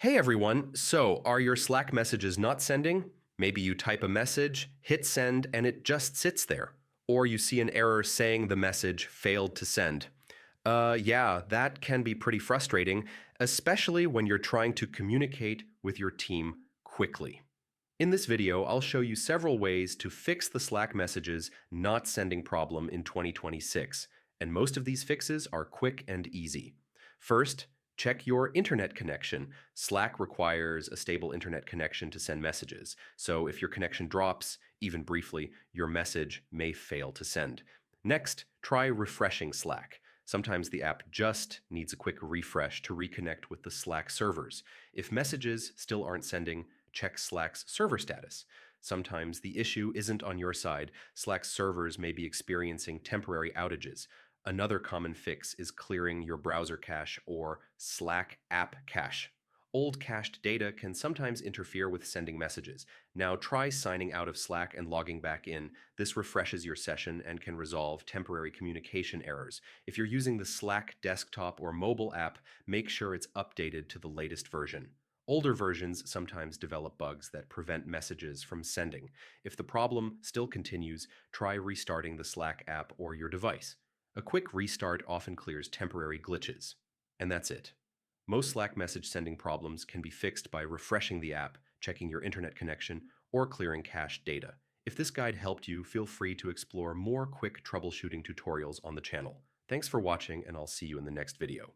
Hey everyone, so are your Slack messages not sending? Maybe you type a message, hit send, and it just sits there. Or you see an error saying the message failed to send. Yeah, that can be pretty frustrating, especially when you're trying to communicate with your team quickly. In this video, I'll show you several ways to fix the Slack messages not sending problem in 2026, and most of these fixes are quick and easy. First, check your internet connection. Slack requires a stable internet connection to send messages, so if your connection drops, even briefly, your message may fail to send. Next, try refreshing Slack. Sometimes the app just needs a quick refresh to reconnect with the Slack servers. If messages still aren't sending, check Slack's server status. Sometimes the issue isn't on your side. Slack's servers may be experiencing temporary outages. Another common fix is clearing your browser cache or Slack app cache. Old cached data can sometimes interfere with sending messages. Now try signing out of Slack and logging back in. This refreshes your session and can resolve temporary communication errors. If you're using the Slack desktop or mobile app, make sure it's updated to the latest version. Older versions sometimes develop bugs that prevent messages from sending. If the problem still continues, try restarting the Slack app or your device. A quick restart often clears temporary glitches. And that's it. Most Slack message sending problems can be fixed by refreshing the app, checking your internet connection, or clearing cached data. If this guide helped you, feel free to explore more quick troubleshooting tutorials on the channel. Thanks for watching, and I'll see you in the next video.